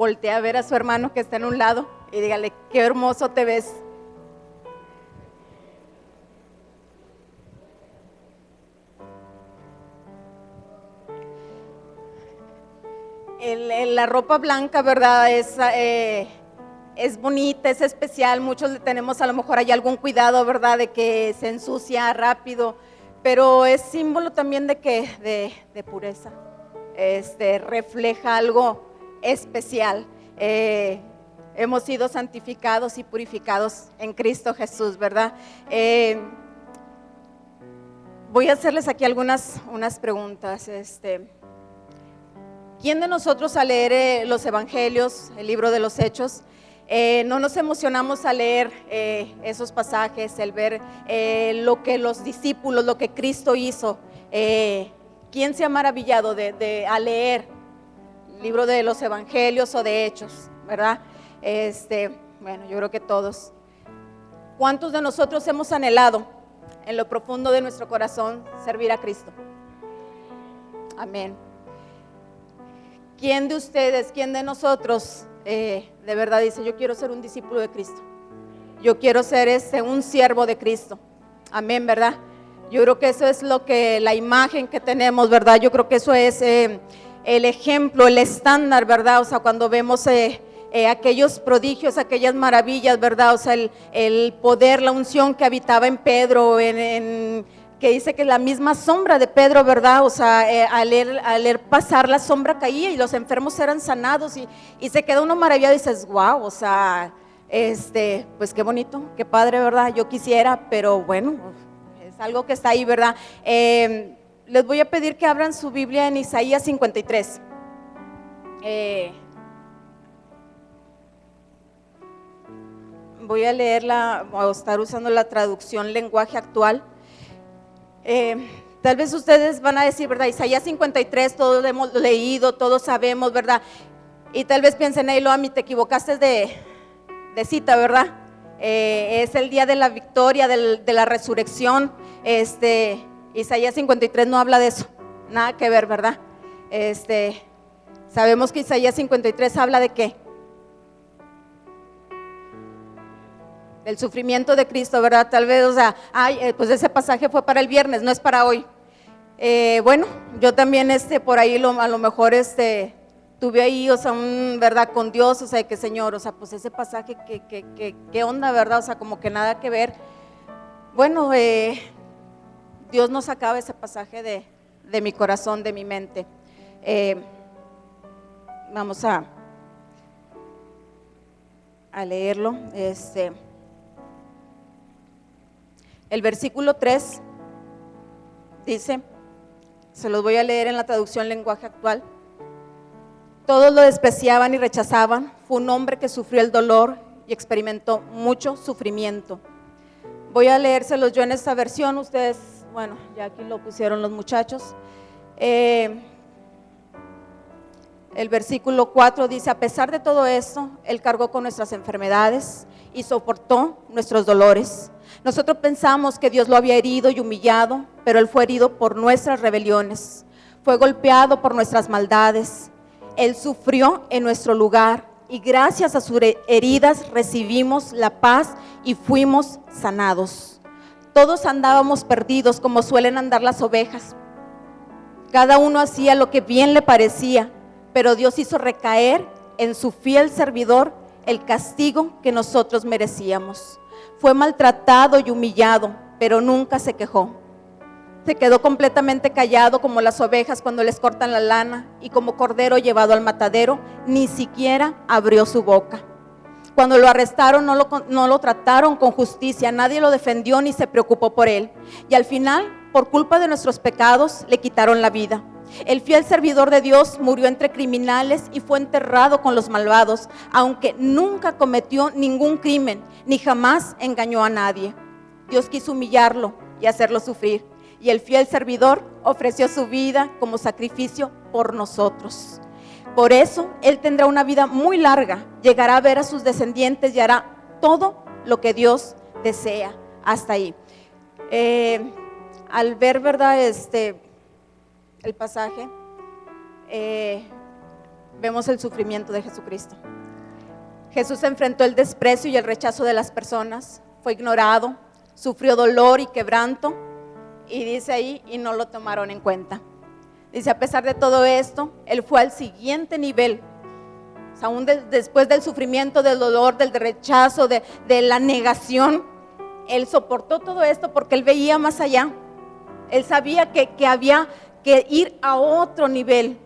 voltea a ver a su hermano que está en un lado y dígale: qué hermoso te ves. La ropa blanca, ¿verdad? Es bonita, es especial. Muchos le tenemos a lo mejor hay algún cuidado, ¿verdad? De que se ensucia rápido, pero es símbolo también de que de pureza. Refleja algo especial. Hemos sido santificados y purificados en Cristo Jesús, ¿verdad? Voy a hacerles aquí unas preguntas. ¿Quién de nosotros al leer los evangelios, el libro de los Hechos, no nos emocionamos al leer esos pasajes, el ver lo que los discípulos, lo que Cristo hizo? ¿Quién se ha maravillado al leer el libro de los evangelios o de Hechos, verdad? Bueno, yo creo que todos. ¿Cuántos de nosotros hemos anhelado en lo profundo de nuestro corazón servir a Cristo? Amén. ¿Quién de ustedes, quién de nosotros de verdad dice: yo quiero ser un discípulo de Cristo? Yo quiero ser un siervo de Cristo. Amén, ¿verdad? Yo creo que eso es la imagen que tenemos, ¿verdad? Yo creo que eso es el ejemplo, el estándar, ¿verdad? O sea, cuando vemos aquellos prodigios, aquellas maravillas, ¿verdad? O sea, el poder, la unción que habitaba en Pedro, que dice que la misma sombra de Pedro, ¿verdad? O sea, al leer pasar la sombra caía y los enfermos eran sanados y se queda uno maravillado y dices: wow, o sea, pues qué bonito, qué padre, ¿verdad? Yo quisiera, pero bueno, es algo que está ahí, ¿verdad? Les voy a pedir que abran su Biblia en Isaías 53. Voy a leerla, voy a estar usando la traducción lenguaje actual. Tal vez ustedes van a decir, ¿verdad? Isaías 53, todos lo hemos leído, todos sabemos, ¿verdad? Y tal vez piensen: hey, Loami, te equivocaste de cita, ¿verdad? Es el día de la victoria, de la resurrección. Isaías 53 no habla de eso, nada que ver, ¿verdad? Sabemos que Isaías 53 habla de ¿qué? Del sufrimiento de Cristo, ¿verdad? Tal vez, o sea, pues ese pasaje fue para el viernes, no es para hoy. Bueno, yo también por ahí a lo mejor tuve ahí, o sea, ¿verdad? Con Dios, o sea, que Señor, o sea, pues ese pasaje, ¿qué onda, verdad? O sea, como que nada que ver. Bueno, Dios no sacaba ese pasaje de mi corazón, de mi mente. Vamos a leerlo. El versículo 3 dice, se los voy a leer en la traducción lenguaje actual: todos lo despreciaban y rechazaban, fue un hombre que sufrió el dolor y experimentó mucho sufrimiento. Voy a leérselos yo en esta versión, ustedes, bueno, ya aquí lo pusieron los muchachos. El versículo 4 dice: a pesar de todo esto, Él cargó con nuestras enfermedades y soportó nuestros dolores. Nosotros pensamos que Dios lo había herido y humillado, pero Él fue herido por nuestras rebeliones, fue golpeado por nuestras maldades. Él sufrió en nuestro lugar y gracias a sus heridas recibimos la paz y fuimos sanados. Todos andábamos perdidos como suelen andar las ovejas. Cada uno hacía lo que bien le parecía, pero Dios hizo recaer en su fiel servidor el castigo que nosotros merecíamos. Fue maltratado y humillado, pero nunca se quejó. Se quedó completamente callado como las ovejas cuando les cortan la lana, y como cordero llevado al matadero, ni siquiera abrió su boca. Cuando lo arrestaron no lo trataron con justicia, nadie lo defendió ni se preocupó por él. Y al final, por culpa de nuestros pecados, le quitaron la vida. El fiel servidor de Dios murió entre criminales y fue enterrado con los malvados, aunque nunca cometió ningún crimen, ni jamás engañó a nadie. Dios quiso humillarlo y hacerlo sufrir, y el fiel servidor ofreció su vida como sacrificio por nosotros. Por eso Él tendrá una vida muy larga, llegará a ver a sus descendientes y hará todo lo que Dios desea. Hasta ahí. Al ver, ¿verdad? El pasaje, vemos el sufrimiento de Jesucristo. Jesús enfrentó el desprecio y el rechazo de las personas, fue ignorado, sufrió dolor y quebranto, y dice ahí, y no lo tomaron en cuenta. Dice, a pesar de todo esto, Él fue al siguiente nivel. O sea, aún después del sufrimiento, del dolor, del rechazo, de la negación, Él soportó todo esto porque Él veía más allá. Él sabía que había que ir a otro nivel.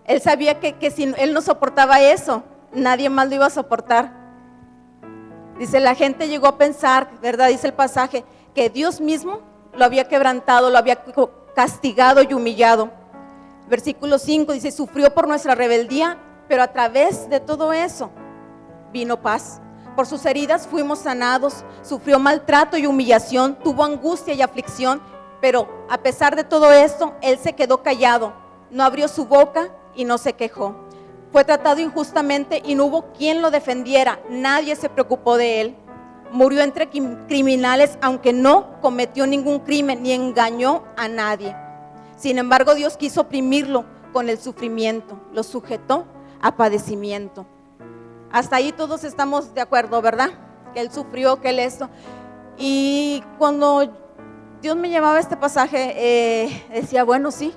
Él sabía que si Él no soportaba eso, nadie más lo iba a soportar. Dice, la gente llegó a pensar, ¿verdad? Dice el pasaje, que Dios mismo lo había quebrantado, lo había castigado y humillado. Versículo 5 dice, sufrió por nuestra rebeldía, pero a través de todo eso vino paz. Por sus heridas fuimos sanados, sufrió maltrato y humillación, tuvo angustia y aflicción, pero a pesar de todo esto, Él se quedó callado, no abrió su boca y no se quejó. Fue tratado injustamente y no hubo quien lo defendiera, nadie se preocupó de Él. Murió entre criminales, aunque no cometió ningún crimen ni engañó a nadie. Sin embargo, Dios quiso oprimirlo con el sufrimiento, lo sujetó a padecimiento. Hasta ahí todos estamos de acuerdo, ¿verdad? Que Él sufrió, que Él esto. Y cuando Dios me llevaba este pasaje, decía, bueno, sí,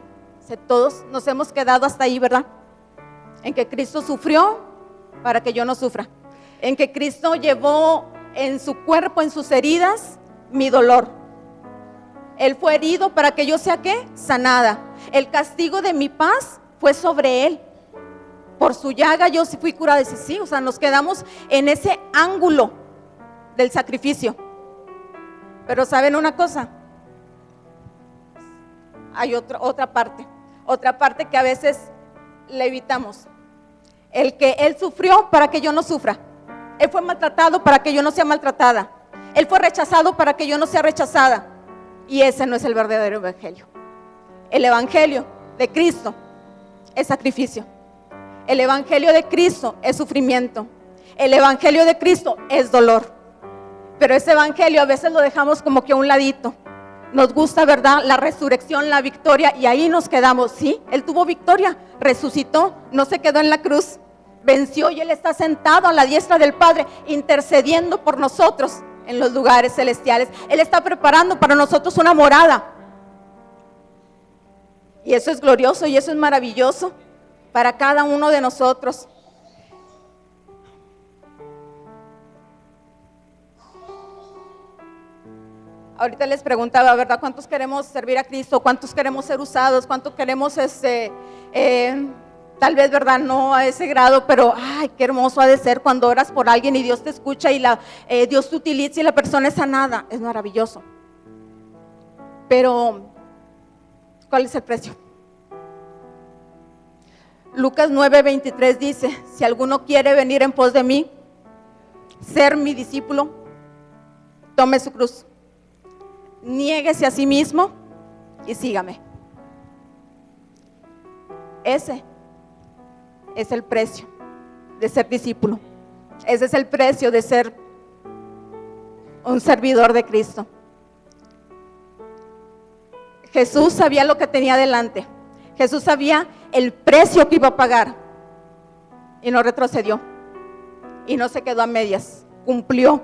todos nos hemos quedado hasta ahí, ¿verdad? En que Cristo sufrió para que yo no sufra. En que Cristo llevó en su cuerpo, en sus heridas, mi dolor. Él fue herido para que yo sea, ¿qué? Sanada. El castigo de mi paz fue sobre Él. Por su llaga yo sí fui curada. Dice, sí, o sea, nos quedamos en ese ángulo del sacrificio. Pero ¿saben una cosa? Hay otra parte que a veces le evitamos. El que Él sufrió para que yo no sufra. Él fue maltratado para que yo no sea maltratada. Él fue rechazado para que yo no sea rechazada. Y ese no es el verdadero evangelio. El evangelio de Cristo es sacrificio. El evangelio de Cristo es sufrimiento. El evangelio de Cristo es dolor. Pero ese evangelio a veces lo dejamos como que a un ladito. Nos gusta, ¿verdad? La resurrección, la victoria, y ahí nos quedamos. Sí, Él tuvo victoria, resucitó, no se quedó en la cruz, venció y Él está sentado a la diestra del Padre, intercediendo por nosotros en los lugares celestiales. Él está preparando para nosotros una morada. Y eso es glorioso y eso es maravilloso para cada uno de nosotros. Ahorita les preguntaba, ¿verdad? ¿Cuántos queremos servir a Cristo? ¿Cuántos queremos ser usados? ¿Cuántos queremos tal vez, ¿verdad? No a ese grado, pero ay, qué hermoso ha de ser cuando oras por alguien y Dios te escucha y Dios te utiliza y la persona es sanada. Es maravilloso. Pero, ¿cuál es el precio? Lucas 9:23 dice, si alguno quiere venir en pos de mí, ser mi discípulo, tome su cruz, niéguese a sí mismo y sígame. Ese es el precio de ser discípulo. Ese es el precio de ser un servidor de Cristo. Jesús sabía lo que tenía delante. Jesús sabía el precio que iba a pagar y no retrocedió y no se quedó a medias, cumplió.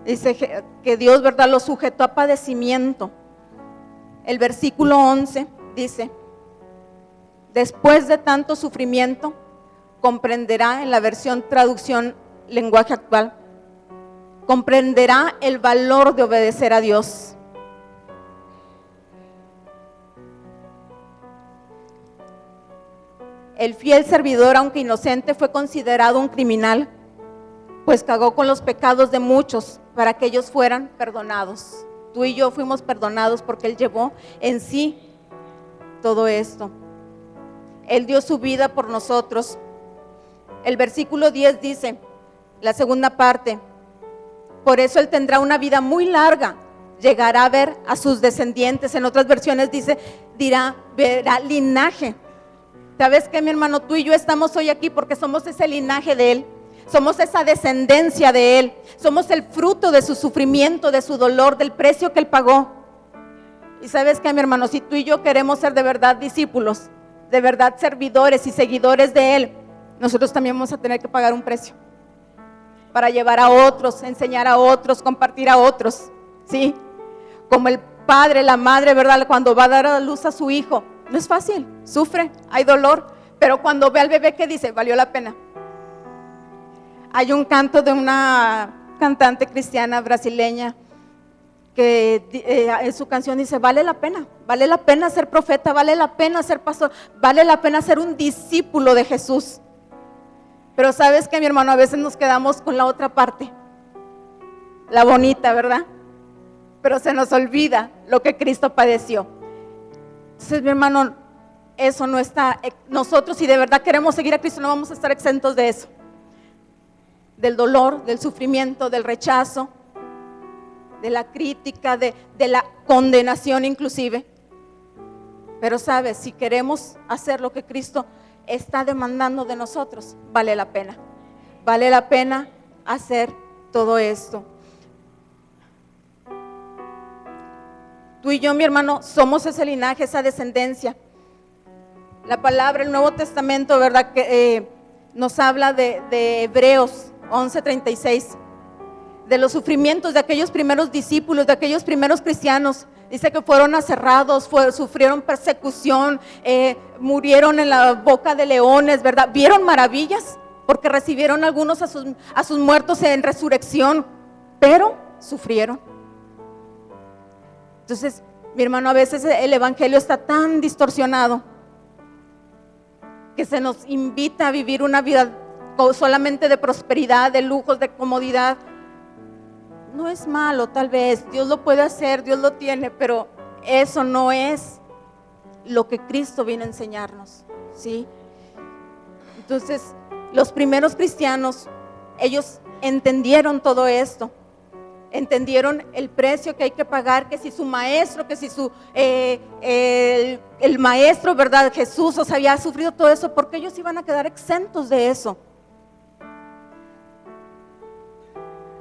Dice que Dios, ¿verdad?, lo sujetó a padecimiento. El versículo 11 dice, después de tanto sufrimiento, comprenderá, en la versión traducción lenguaje actual, comprenderá el valor de obedecer a Dios. El fiel servidor, aunque inocente, fue considerado un criminal, pues cargó con los pecados de muchos para que ellos fueran perdonados. Tú y yo fuimos perdonados porque Él llevó en sí todo esto. Él dio su vida por nosotros. El versículo 10 dice, la segunda parte, por eso Él tendrá una vida muy larga, llegará a ver a sus descendientes. En otras versiones dice, verá linaje. ¿Sabes qué, mi hermano? Tú y yo estamos hoy aquí porque somos ese linaje de Él. Somos esa descendencia de Él. Somos el fruto de su sufrimiento, de su dolor, del precio que Él pagó. Y ¿sabes qué, mi hermano? Si tú y yo queremos ser de verdad discípulos, de verdad servidores y seguidores de Él, nosotros también vamos a tener que pagar un precio para llevar a otros, enseñar a otros, compartir a otros, ¿sí? Como el padre, la madre, ¿verdad? Cuando va a dar a luz a su hijo, no es fácil, sufre, hay dolor, pero cuando ve al bebé, ¿qué dice? Valió la pena. Hay un canto de una cantante cristiana brasileña que en su canción dice: vale la pena ser profeta, vale la pena ser pastor, vale la pena ser un discípulo de Jesús. Pero sabes que, mi hermano, a veces nos quedamos con la otra parte, la bonita, ¿verdad? Pero se nos olvida lo que Cristo padeció. Entonces, mi hermano, eso no está, nosotros si de verdad queremos seguir a Cristo, no vamos a estar exentos de eso, del dolor, del sufrimiento, del rechazo, de la crítica, de la condenación inclusive. Pero sabes, si queremos hacer lo que Cristo está demandando de nosotros, vale la pena hacer todo esto. Tú y yo, mi hermano, somos ese linaje, esa descendencia. La palabra, el Nuevo Testamento, ¿verdad? Que nos habla de Hebreos 11:36, de los sufrimientos de aquellos primeros discípulos, de aquellos primeros cristianos. Dice que fueron aserrados, sufrieron persecución, murieron en la boca de leones, ¿verdad? Vieron maravillas porque recibieron algunos a sus muertos en resurrección, pero sufrieron. Entonces, mi hermano, a veces el evangelio está tan distorsionado que se nos invita a vivir una vida solamente de prosperidad, de lujos, de comodidad. No es malo, tal vez, Dios lo puede hacer, Dios lo tiene, pero eso no es lo que Cristo vino a enseñarnos, ¿sí? Entonces, los primeros cristianos, ellos entendieron todo esto, entendieron el precio que hay que pagar, que si su maestro, que si el maestro, ¿verdad? Jesús, había sufrido todo eso, porque ellos iban a quedar exentos de eso.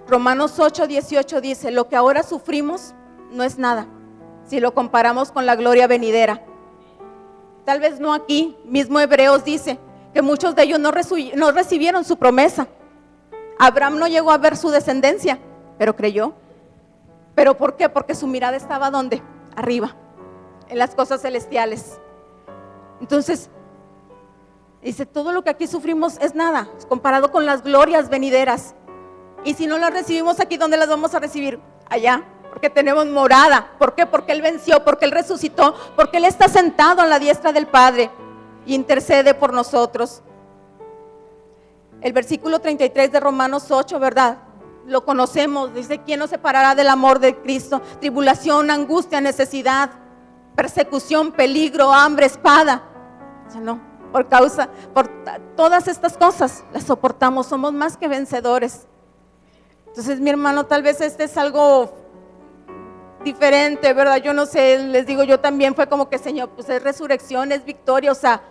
Romanos 8:18 dice: lo que ahora sufrimos no es nada si lo comparamos con la gloria venidera. Tal vez no aquí, mismo Hebreos dice que muchos de ellos no recibieron su promesa. Abraham no llegó a ver su descendencia, pero creyó. ¿Pero por qué? Porque su mirada estaba ¿dónde? Arriba, en las cosas celestiales. Entonces, dice, todo lo que aquí sufrimos es nada comparado con las glorias venideras. Y si no las recibimos aquí, ¿dónde las vamos a recibir? Allá, porque tenemos morada. ¿Por qué? Porque Él venció, porque Él resucitó, porque Él está sentado a la diestra del Padre y intercede por nosotros. El versículo 33 de Romanos 8, ¿verdad? Lo conocemos, dice: ¿quién nos separará del amor de Cristo? Tribulación, angustia, necesidad, persecución, peligro, hambre, espada. O sea, no, por todas estas cosas las soportamos, somos más que vencedores. Entonces, mi hermano, tal vez este es algo diferente, ¿verdad? Yo no sé, les digo, yo también fue como que, Señor, pues es resurrección, es victoria, o sea,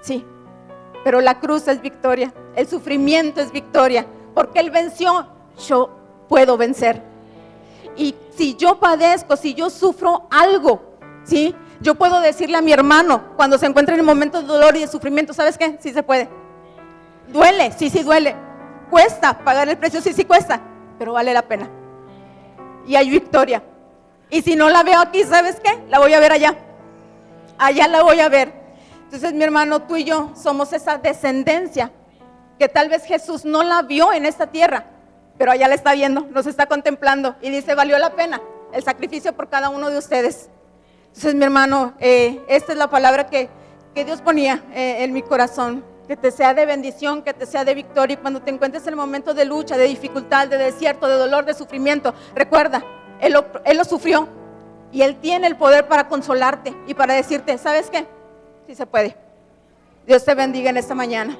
sí, pero la cruz es victoria, el sufrimiento es victoria, porque Él venció, yo puedo vencer. Y si yo padezco, si yo sufro algo, ¿sí? Yo puedo decirle a mi hermano cuando se encuentra en momentos de dolor y de sufrimiento: ¿sabes qué? Sí se puede. Duele, sí duele. Cuesta pagar el precio, sí cuesta, pero vale la pena. Y hay victoria. Y si no la veo aquí, ¿sabes qué? La voy a ver allá. Allá la voy a ver. Entonces, mi hermano, tú y yo somos esa descendencia que tal vez Jesús no la vio en esta tierra, pero allá la está viendo, nos está contemplando y dice: valió la pena el sacrificio por cada uno de ustedes. Entonces, mi hermano, esta es la palabra que Dios ponía en mi corazón. Que te sea de bendición, que te sea de victoria. Y cuando te encuentres en el momento de lucha, de dificultad, de desierto, de dolor, de sufrimiento, recuerda, Él lo sufrió y Él tiene el poder para consolarte y para decirte: ¿sabes qué? Sí se puede. Dios te bendiga en esta mañana.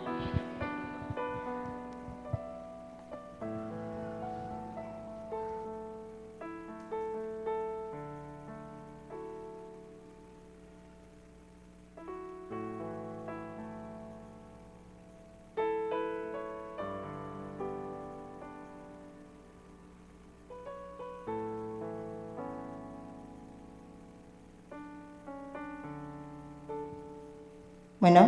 Bueno,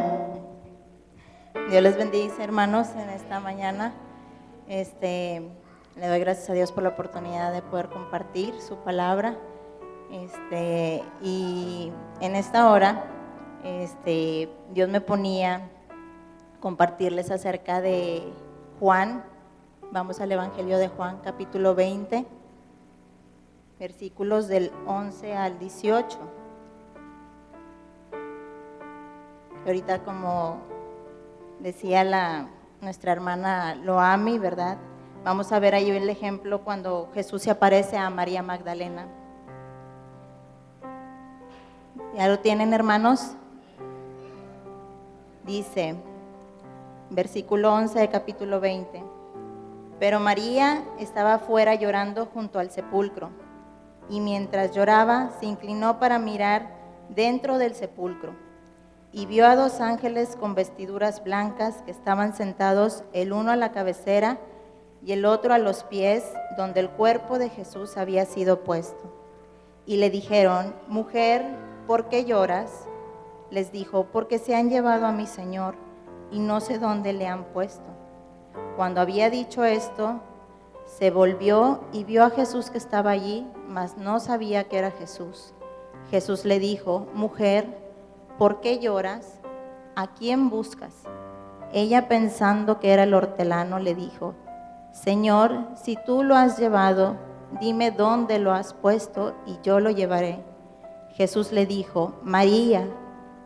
Dios les bendice, hermanos, en esta mañana. Le doy gracias a Dios por la oportunidad de poder compartir su palabra. Y en esta hora, Dios me ponía a compartirles acerca de Juan. Vamos al Evangelio de Juan, capítulo 20, versículos del 11 al 18. Ahorita, como decía nuestra hermana Loami, ¿verdad? Vamos a ver ahí el ejemplo cuando Jesús se aparece a María Magdalena. ¿Ya lo tienen, hermanos? Dice, versículo 11 de capítulo 20. Pero María estaba afuera llorando junto al sepulcro, y mientras lloraba se inclinó para mirar dentro del sepulcro, y vio a dos ángeles con vestiduras blancas que estaban sentados, el uno a la cabecera y el otro a los pies, donde el cuerpo de Jesús había sido puesto. Y le dijeron: mujer, ¿por qué lloras? Les dijo: porque se han llevado a mi Señor, y no sé dónde le han puesto. Cuando había dicho esto, se volvió y vio a Jesús que estaba allí, mas no sabía que era Jesús. Jesús le dijo: mujer, ¿por qué lloras? ¿A quién buscas? Ella, pensando que era el hortelano, le dijo: Señor, si tú lo has llevado, dime dónde lo has puesto y yo lo llevaré. Jesús le dijo: María.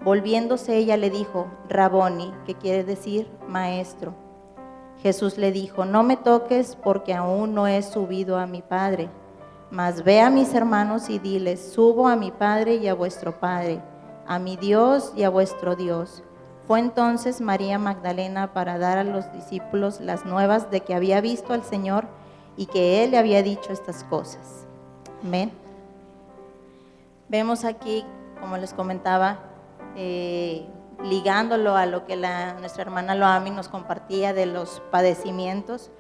Volviéndose ella le dijo: Raboni, que quiere decir maestro. Jesús le dijo: no me toques, porque aún no he subido a mi Padre, mas ve a mis hermanos y diles: subo a mi Padre y a vuestro Padre, a mi Dios y a vuestro Dios. Fue entonces María Magdalena para dar a los discípulos las nuevas de que había visto al Señor y que Él le había dicho estas cosas. Amén. Vemos aquí, como les comentaba, ligándolo a lo que nuestra hermana Loami nos compartía de los padecimientos.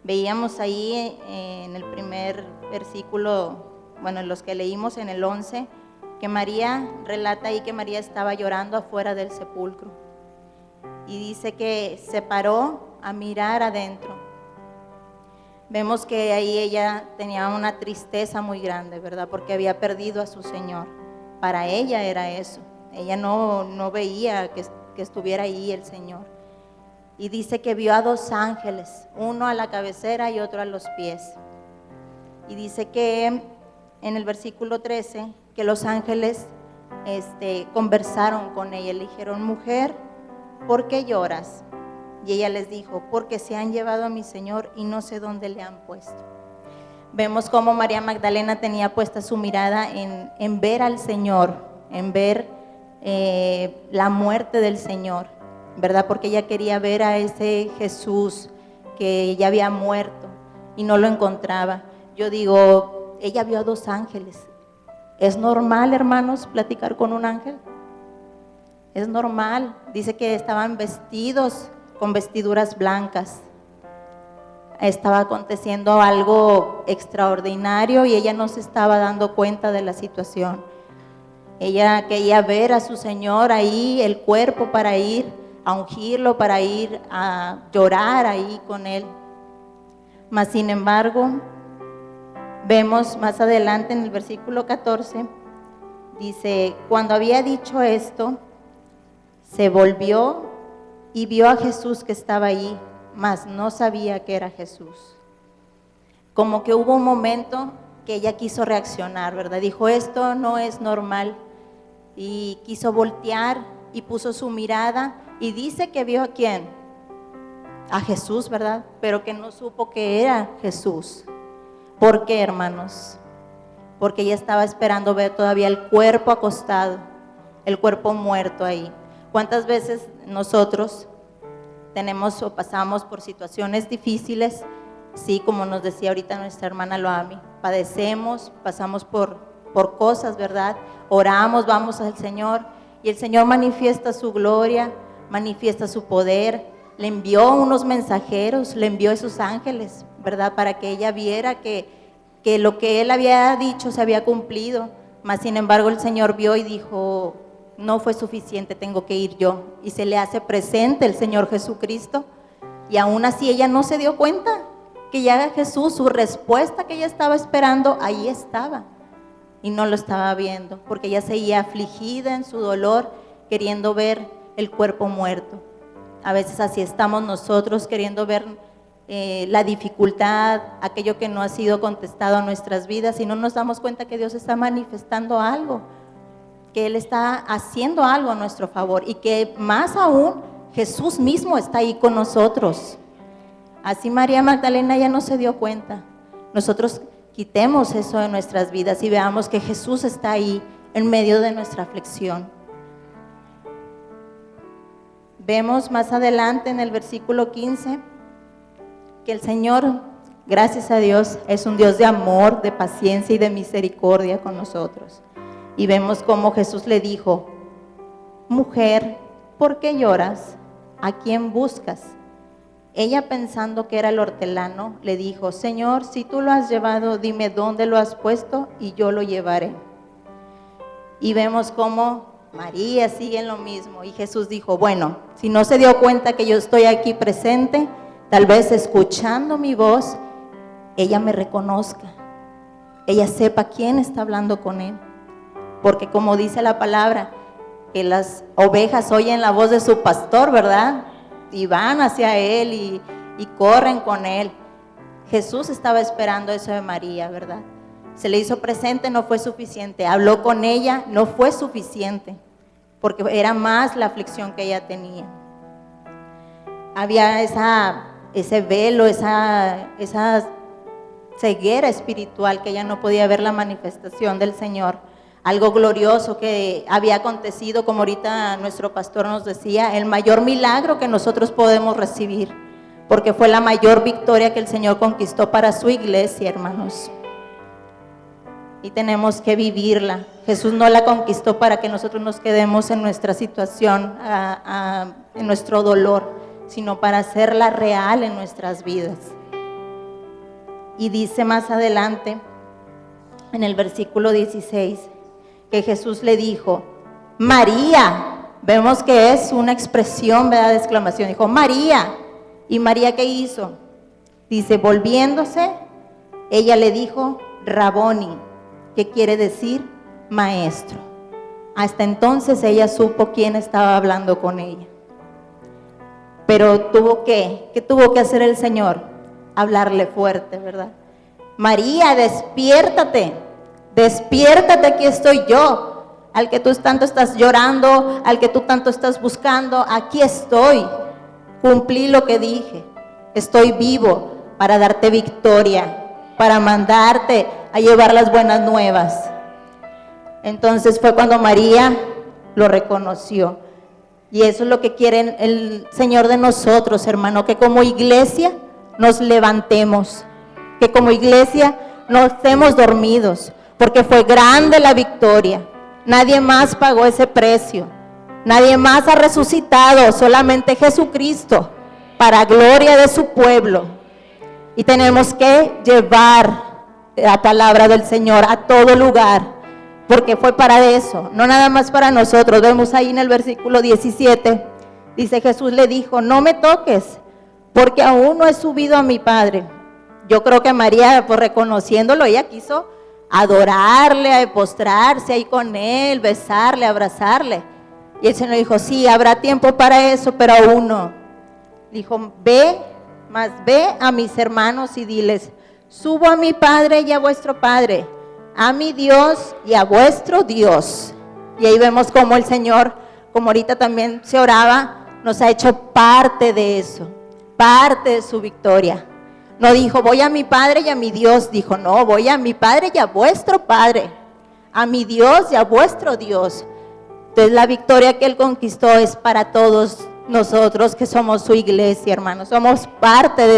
Veíamos ahí en el primer versículo, bueno, en los que leímos en el 11, que María relata ahí que María estaba llorando afuera del sepulcro, y dice que se paró a mirar adentro. Vemos que ahí ella tenía una tristeza muy grande, ¿verdad? Porque había perdido a su Señor. Para ella era eso. Ella no veía que estuviera ahí el Señor. Y dice que vio a dos ángeles, uno a la cabecera y otro a los pies. Y dice que en el versículo 13, que los ángeles conversaron con ella. Le dijeron: mujer, ¿por qué lloras? Y ella les dijo: porque se han llevado a mi Señor y no sé dónde le han puesto. Vemos cómo María Magdalena tenía puesta su mirada en ver al Señor, en ver la muerte del Señor, ¿verdad? Porque ella quería ver a ese Jesús que ya había muerto y no lo encontraba. Yo digo, ella vio a dos ángeles. ¿Es normal, hermanos, platicar con un ángel? Es normal. Dice que estaban vestidos con vestiduras blancas. Estaba aconteciendo algo extraordinario y ella no se estaba dando cuenta de la situación. Ella quería ver a su Señor ahí, el cuerpo, para ir a ungirlo, para ir a llorar ahí con Él. Mas sin embargo, vemos más adelante en el versículo 14, dice: cuando había dicho esto, se volvió y vio a Jesús que estaba allí, mas no sabía que era Jesús. Como que hubo un momento que ella quiso reaccionar, ¿verdad? Dijo: esto no es normal. Y quiso voltear y puso su mirada y dice que vio ¿a quién? A Jesús, ¿verdad? Pero que no supo que era Jesús. ¿Por qué, hermanos? Porque ella estaba esperando ver todavía el cuerpo acostado, el cuerpo muerto ahí. ¿Cuántas veces nosotros tenemos o pasamos por situaciones difíciles? Sí, como nos decía ahorita nuestra hermana Loami, padecemos, pasamos por cosas, ¿verdad? Oramos, vamos al Señor y el Señor manifiesta su gloria, manifiesta su poder. Le envió unos mensajeros, le envió esos ángeles, ¿verdad? Para que ella viera que lo que Él había dicho se había cumplido. Mas sin embargo el Señor vio y dijo: no fue suficiente, tengo que ir yo. Y se le hace presente el Señor Jesucristo. Y aún así ella no se dio cuenta que ya Jesús, su respuesta que ella estaba esperando, ahí estaba. Y no lo estaba viendo, porque ella seguía afligida en su dolor, queriendo ver el cuerpo muerto. A veces así estamos nosotros, queriendo ver la dificultad, aquello que no ha sido contestado a nuestras vidas, y no nos damos cuenta que Dios está manifestando algo, que Él está haciendo algo a nuestro favor, y que más aún Jesús mismo está ahí con nosotros. Así María Magdalena ya no se dio cuenta. Nosotros quitemos eso de nuestras vidas y veamos que Jesús está ahí en medio de nuestra aflicción. Vemos más adelante en el versículo 15 que el Señor, gracias a Dios, es un Dios de amor, de paciencia y de misericordia con nosotros. Y vemos cómo Jesús le dijo: mujer, ¿por qué lloras? ¿A quién buscas? Ella, pensando que era el hortelano, le dijo: Señor, si tú lo has llevado, dime dónde lo has puesto y yo lo llevaré. Y vemos cómo María sigue en lo mismo. Y Jesús dijo: bueno, si no se dio cuenta que yo estoy aquí presente, tal vez escuchando mi voz, ella me reconozca, ella sepa quién está hablando con él. Porque como dice la palabra, que las ovejas oyen la voz de su pastor, ¿verdad? Y van hacia él y corren con él. Jesús estaba esperando eso de María, ¿verdad? Se le hizo presente, no fue suficiente. Habló con ella, no fue suficiente, porque era más la aflicción que ella tenía. Había ese velo, esa ceguera espiritual, que ella no podía ver la manifestación del Señor. Algo glorioso que había acontecido, como ahorita nuestro pastor nos decía, el mayor milagro que nosotros podemos recibir, porque fue la mayor victoria que el Señor conquistó para su iglesia, hermanos. Y tenemos que vivirla. Jesús no la conquistó para que nosotros nos quedemos en nuestra situación, en nuestro dolor, sino para hacerla real en nuestras vidas. Y dice más adelante, en el versículo 16, que Jesús le dijo: María. Vemos que es una expresión, ¿verdad?, de exclamación. Dijo: María. ¿Y María qué hizo? Dice: volviéndose, ella le dijo: Raboni, que quiere decir maestro. Hasta entonces ella supo quién estaba hablando con ella. Pero ¿qué tuvo que hacer el Señor? Hablarle fuerte, ¿verdad? María, despiértate, despiértate, aquí estoy yo, al que tú tanto estás llorando, al que tú tanto estás buscando, aquí estoy, cumplí lo que dije, estoy vivo para darte victoria, para mandarte a llevar las buenas nuevas. Entonces fue cuando María lo reconoció. Y eso es lo que quiere el Señor de nosotros, hermano, que como iglesia nos levantemos, que como iglesia no estemos dormidos, porque fue grande la victoria. Nadie más pagó ese precio, nadie más ha resucitado, solamente Jesucristo, para gloria de su pueblo. Y tenemos que llevar la palabra del Señor a todo lugar, porque fue para eso, no nada más para nosotros. Vemos ahí en el versículo 17, dice: Jesús le dijo: no me toques, porque aún no he subido a mi Padre. Yo creo que María, pues reconociéndolo, ella quiso adorarle, postrarse ahí con él, besarle, abrazarle. Y el Señor dijo: sí, habrá tiempo para eso, pero aún no. Dijo: ve a mis hermanos y diles: subo a mi Padre y a vuestro Padre, a mi Dios y a vuestro Dios. Y ahí vemos cómo el Señor, como ahorita también se oraba, nos ha hecho parte de eso, parte de su victoria. No dijo: voy a mi Padre y a mi Dios. Dijo: no, voy a mi Padre y a vuestro Padre, a mi Dios y a vuestro Dios. Entonces la victoria que Él conquistó es para todos nosotros que somos su iglesia, hermanos. Somos parte de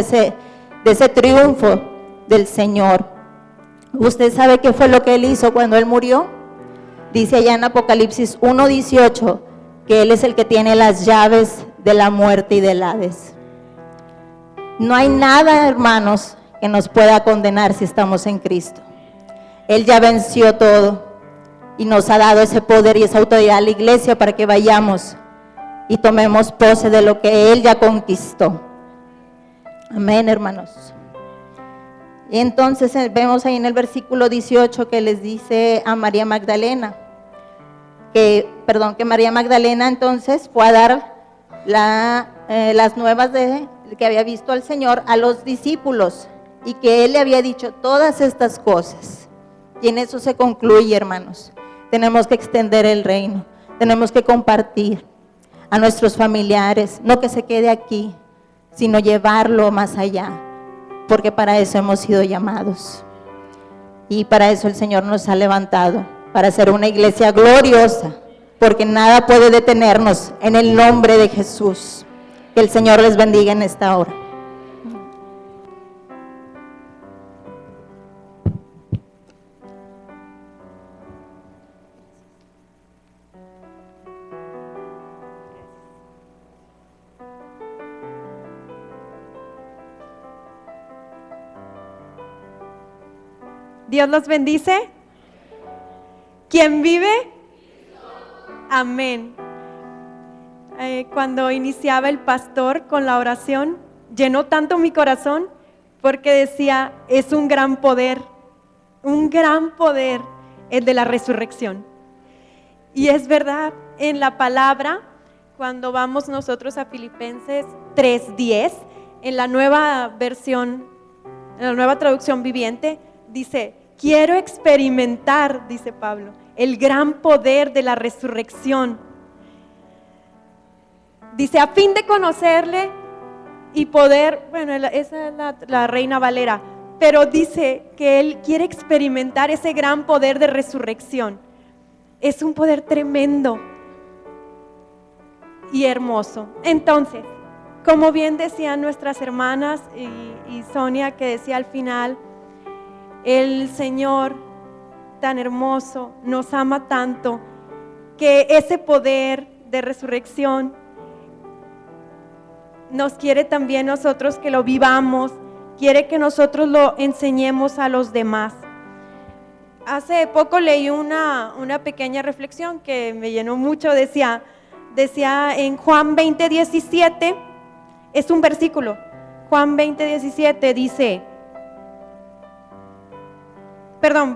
ese triunfo del Señor. ¿Usted sabe qué fue lo que Él hizo cuando Él murió? Dice allá en Apocalipsis 1:18 que Él es el que tiene las llaves de la muerte y del Hades. No hay nada, hermanos, que nos pueda condenar si estamos en Cristo. Él ya venció todo. y nos ha dado ese poder y esa autoridad a la iglesia para que vayamos y tomemos pose de lo que Él ya conquistó. Amén, hermanos. Y entonces vemos ahí en el versículo 18 que les dice a María Magdalena, que María Magdalena entonces fue a dar las nuevas de que había visto al Señor a los discípulos y que Él le había dicho todas estas cosas. Y en eso se concluye, hermanos. Tenemos que extender el reino, tenemos que compartir a nuestros familiares, no que se quede aquí, sino llevarlo más allá, porque para eso hemos sido llamados y para eso el Señor nos ha levantado, para ser una iglesia gloriosa, porque nada puede detenernos en el nombre de Jesús. Que el Señor les bendiga en esta hora. Dios los bendice. ¿Quién vive? Amén. Cuando iniciaba el pastor con la oración, llenó tanto mi corazón porque decía, es un gran poder el de la resurrección. Y es verdad, en la palabra, cuando vamos nosotros a Filipenses 3:10, en la nueva versión, en la nueva traducción viviente, dice, quiero experimentar, dice Pablo, el gran poder de la resurrección. Dice, a fin de conocerle y poder, bueno, esa es la Reina Valera, pero dice que él quiere experimentar ese gran poder de resurrección. Es un poder tremendo y hermoso. Entonces, como bien decían nuestras hermanas y Sonia, que decía al final, el Señor tan hermoso nos ama tanto que ese poder de resurrección nos quiere también nosotros que lo vivamos, quiere que nosotros lo enseñemos a los demás. Hace poco leí una pequeña reflexión que me llenó mucho, decía en Juan 20:17, es un versículo, Juan 20:17 dice,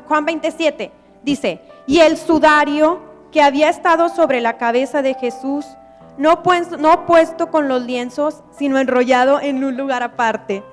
Juan 27 dice, y el sudario que había estado sobre la cabeza de Jesús, no puesto con los lienzos, sino enrollado en un lugar aparte.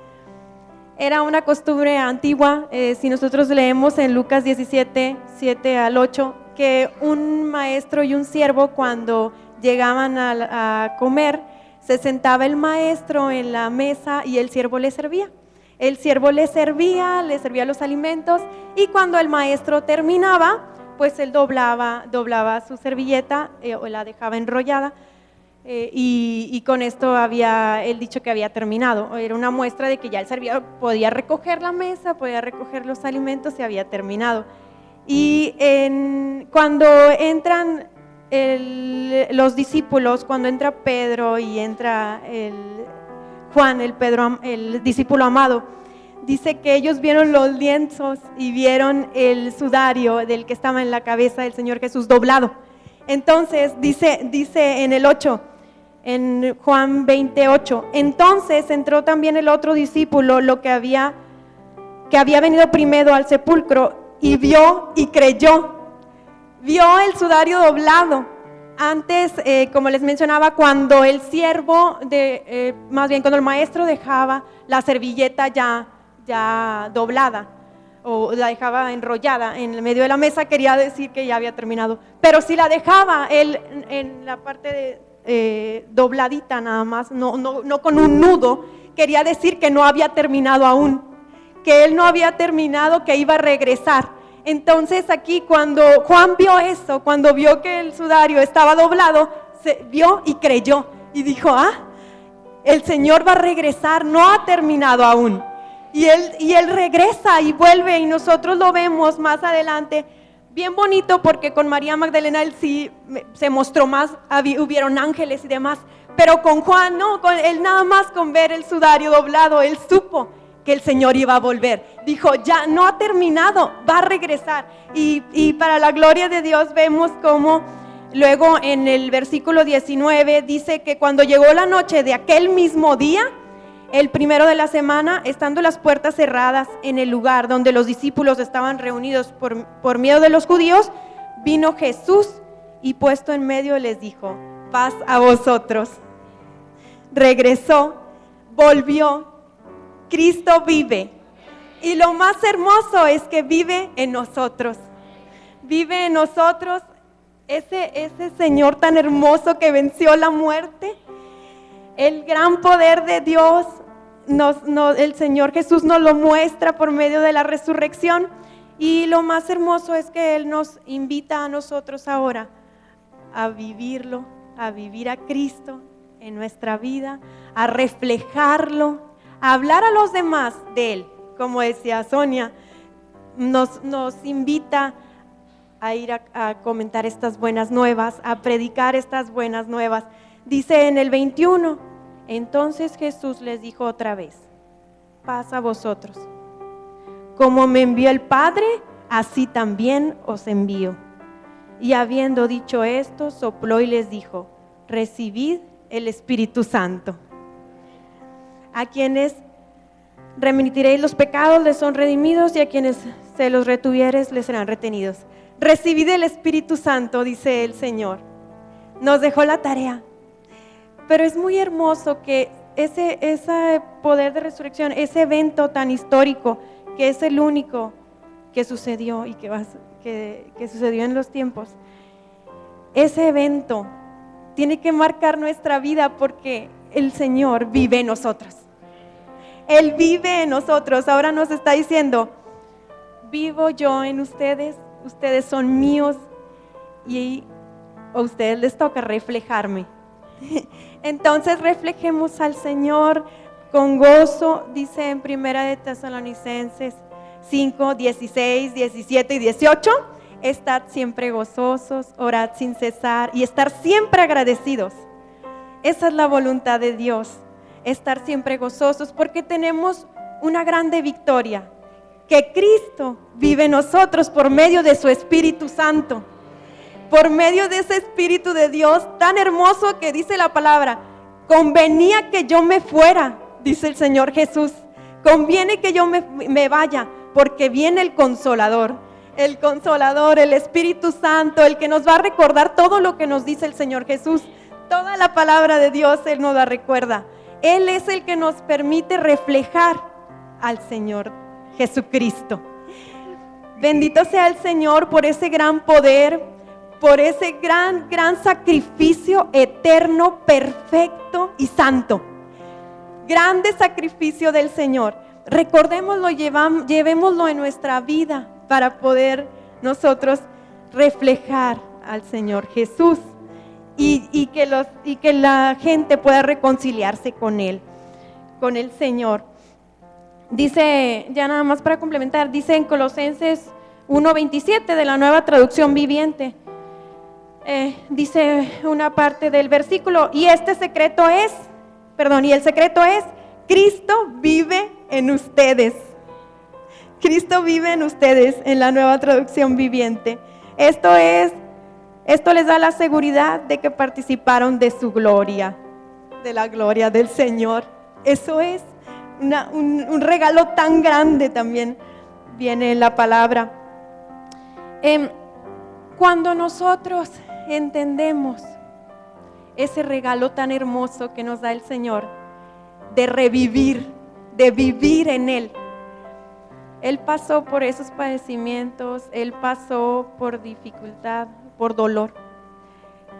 Era una costumbre antigua, si nosotros leemos en Lucas 17, 7 al 8, que un maestro y un siervo cuando llegaban a comer, se sentaba el maestro en la mesa y el siervo le servía. El siervo le servía los alimentos y cuando el maestro terminaba, pues él doblaba su servilleta o la dejaba enrollada y con esto había él dicho que había terminado. Era una muestra de que ya el servidor podía recoger la mesa, podía recoger los alimentos y había terminado. Y cuando entran los discípulos, cuando entra Pedro y entra Juan, el discípulo amado, dice que ellos vieron los lienzos y vieron el sudario del que estaba en la cabeza del Señor Jesús doblado. Entonces dice en el 8, en Juan 28, entonces entró también el otro discípulo, que había venido primero al sepulcro, y vio y creyó. Vio el sudario doblado. Antes, como les mencionaba, cuando el siervo, más bien cuando el maestro dejaba la servilleta ya doblada o la dejaba enrollada en el medio de la mesa, quería decir que ya había terminado. Pero si la dejaba él en la parte dobladita nada más, no con un nudo, quería decir que no había terminado aún, que él no había terminado, que iba a regresar. Entonces aquí cuando Juan vio eso, cuando vio que el sudario estaba doblado, se vio y creyó y dijo, el Señor va a regresar, no ha terminado aún. Y él regresa y vuelve y nosotros lo vemos más adelante, bien bonito porque con María Magdalena él sí se mostró más, hubieron ángeles y demás, pero con Juan no, él nada más con ver el sudario doblado, él supo que el Señor iba a volver. Dijo, ya no ha terminado, va a regresar. Y para la gloria de Dios vemos cómo luego en el versículo 19 dice que cuando llegó la noche de aquel mismo día, el primero de la semana, estando las puertas cerradas en el lugar donde los discípulos estaban reunidos por miedo de los judíos, vino Jesús y puesto en medio les dijo, paz a vosotros. Regresó, volvió, Cristo vive. Y lo más hermoso es que vive en nosotros. Vive en nosotros ese Señor tan hermoso que venció la muerte. El gran poder de Dios, el Señor Jesús nos lo muestra por medio de la resurrección. Y lo más hermoso es que Él nos invita a nosotros ahora a vivirlo, a vivir a Cristo en nuestra vida, a reflejarlo, a hablar a los demás de Él. Como decía Sonia, nos invita a ir a comentar estas buenas nuevas, a predicar estas buenas nuevas. Dice en el 21, entonces Jesús les dijo otra vez, paz a vosotros. Como me envió el Padre, así también os envío. Y habiendo dicho esto, sopló y les dijo, recibid el Espíritu Santo. A quienes remitiréis los pecados les son redimidos y a quienes se los retuvieres les serán retenidos. Recibid el Espíritu Santo, dice el Señor. Nos dejó la tarea. Pero es muy hermoso que ese poder de resurrección, ese evento tan histórico, que es el único que sucedió y que sucedió en los tiempos, ese evento tiene que marcar nuestra vida porque el Señor vive en nosotros. Él vive en nosotros. Ahora nos está diciendo, vivo yo en ustedes, ustedes son míos y a ustedes les toca reflejarme. Entonces reflejemos al Señor con gozo, dice en Primera de Tesalonicenses 5, 16, 17 y 18, estad siempre gozosos, orad sin cesar y estar siempre agradecidos. Esa es la voluntad de Dios, estar siempre gozosos porque tenemos una grande victoria, que Cristo vive en nosotros por medio de su Espíritu Santo, por medio de ese Espíritu de Dios tan hermoso que dice la palabra, convenía que yo me fuera, dice el Señor Jesús, conviene que yo me vaya, porque viene el Consolador, el Espíritu Santo, el que nos va a recordar todo lo que nos dice el Señor Jesús, toda la palabra de Dios Él nos la recuerda. Él es el que nos permite reflejar al Señor Jesucristo. Bendito sea el Señor por ese gran poder, por ese gran sacrificio eterno, perfecto y santo. Grande sacrificio del Señor. Recordémoslo, llevémoslo en nuestra vida para poder nosotros reflejar al Señor Jesús y que la gente pueda reconciliarse con Él, con el Señor. Dice, ya nada más para complementar, dice en Colosenses 1:27 de la Nueva Traducción Viviente, dice una parte del versículo, y el secreto es, Cristo vive en ustedes. Cristo vive en ustedes en la Nueva Traducción Viviente. Esto les da la seguridad de que participaron de su gloria, de la gloria del Señor. Eso es un regalo tan grande también viene en la palabra. Cuando nosotros entendemos ese regalo tan hermoso que nos da el Señor de revivir, de vivir en Él. Él pasó por esos padecimientos, Él pasó por dificultad, por dolor,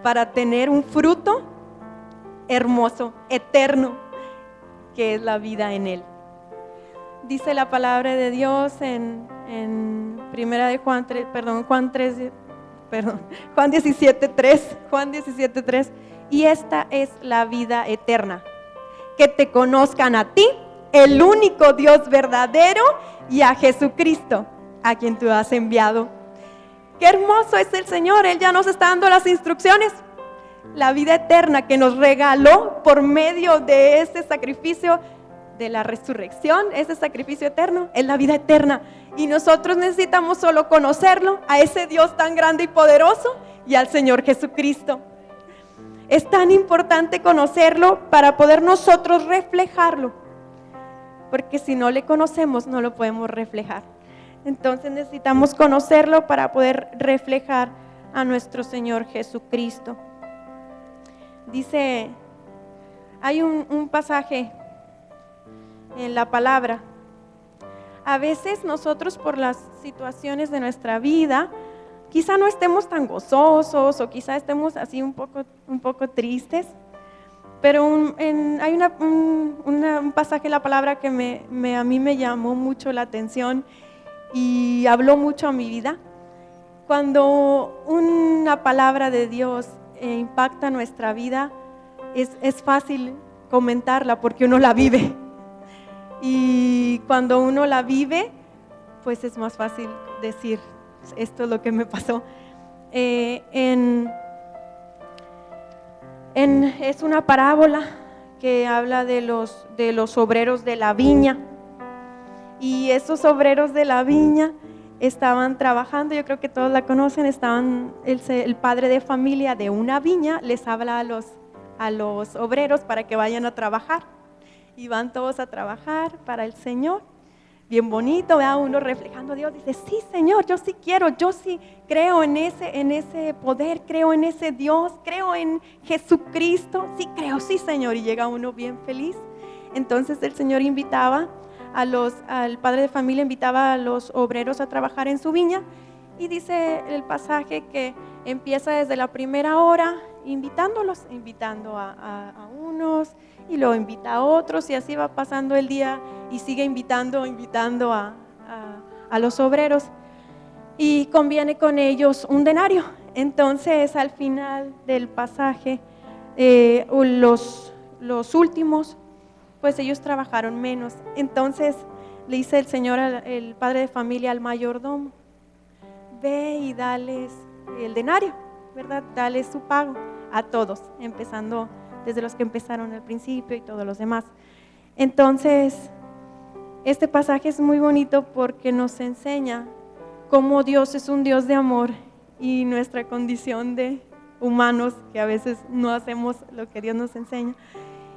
para tener un fruto hermoso, eterno, que es la vida en Él. Dice la palabra de Dios en primera de Juan 17:3, y esta es la vida eterna, que te conozcan a ti, el único Dios verdadero, y a Jesucristo, a quien tú has enviado. Qué hermoso es el Señor. Él ya nos está dando las instrucciones, la vida eterna que nos regaló por medio de ese sacrificio de la resurrección, ese sacrificio eterno, es la vida eterna. Y nosotros necesitamos solo conocerlo, a ese Dios tan grande y poderoso y al Señor Jesucristo. Es tan importante conocerlo para poder nosotros reflejarlo, porque si no le conocemos no lo podemos reflejar. Entonces necesitamos conocerlo para poder reflejar a nuestro Señor Jesucristo. Dice, hay un pasaje en la palabra. A veces nosotros por las situaciones de nuestra vida, quizá no estemos tan gozosos o quizá estemos así un poco tristes, pero hay un pasaje en la palabra que a mí me llamó mucho la atención y habló mucho a mi vida. Cuando una palabra de Dios impacta nuestra vida, es fácil comentarla porque uno la vive. Y cuando uno la vive, pues es más fácil decir, esto es lo que me pasó. Es una parábola que habla de los obreros de la viña. Y esos obreros de la viña estaban trabajando, yo creo que todos la conocen, el padre de familia de una viña les habla a los obreros para que vayan a trabajar. Y van todos a trabajar para el Señor. Bien bonito, vea uno reflejando a Dios, dice, sí Señor, yo sí quiero, yo sí creo en ese poder, creo en ese Dios, creo en Jesucristo, sí creo, sí Señor, y llega uno bien feliz. Entonces el Señor invitaba al padre de familia, invitaba a los obreros a trabajar en su viña, y dice el pasaje que empieza desde la primera hora, invitando a unos, y luego invita a otros, y así va pasando el día, y sigue invitando a los obreros, y conviene con ellos un denario. Entonces al final del pasaje, los últimos, pues ellos trabajaron menos. Entonces le dice el Señor, el padre de familia, al mayordomo, ve y dales el denario, ¿verdad? Dales su pago a todos, empezando desde los que empezaron al principio y todos los demás. Entonces, este pasaje es muy bonito porque nos enseña cómo Dios es un Dios de amor y nuestra condición de humanos que a veces no hacemos lo que Dios nos enseña.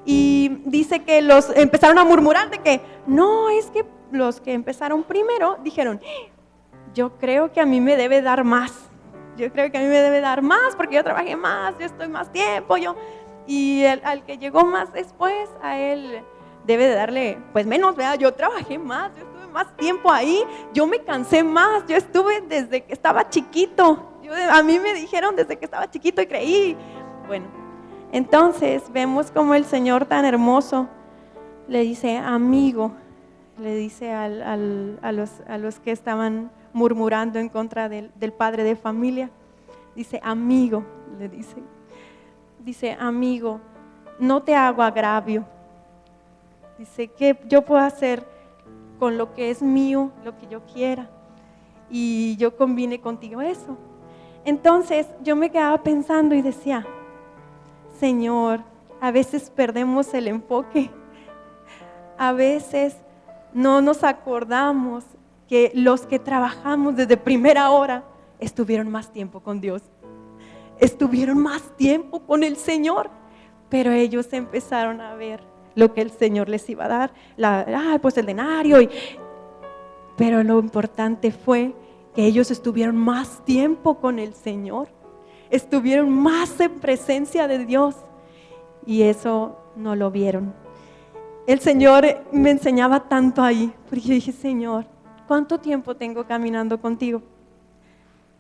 Y dice que los empezaron a murmurar de que no, es que los que empezaron primero dijeron, yo creo que a mí me debe dar más. Yo creo que a mí me debe dar más porque yo trabajé más, yo estoy más tiempo, y al que llegó más después, a él debe de darle pues menos, ¿verdad? Yo trabajé más, yo estuve más tiempo ahí, yo me cansé más, yo estuve desde que estaba chiquito, a mí me dijeron desde que estaba chiquito y creí. Bueno, entonces vemos como el Señor tan hermoso le dice amigo, le dice a los que estaban murmurando en contra del padre de familia, dice amigo, le dice amigo, no te hago agravio, dice que yo puedo hacer con lo que es mío lo que yo quiera, y yo combine contigo eso. Entonces yo me quedaba pensando y decía, Señor, a veces perdemos el enfoque, a veces no nos acordamos que los que trabajamos desde primera hora estuvieron más tiempo con Dios, estuvieron más tiempo con el Señor, pero ellos empezaron a ver lo que el Señor les iba a dar, pues el denario, pero lo importante fue que ellos estuvieron más tiempo con el Señor, estuvieron más en presencia de Dios, y eso no lo vieron. El Señor me enseñaba tanto ahí, porque yo dije, Señor, ¿cuánto tiempo tengo caminando contigo?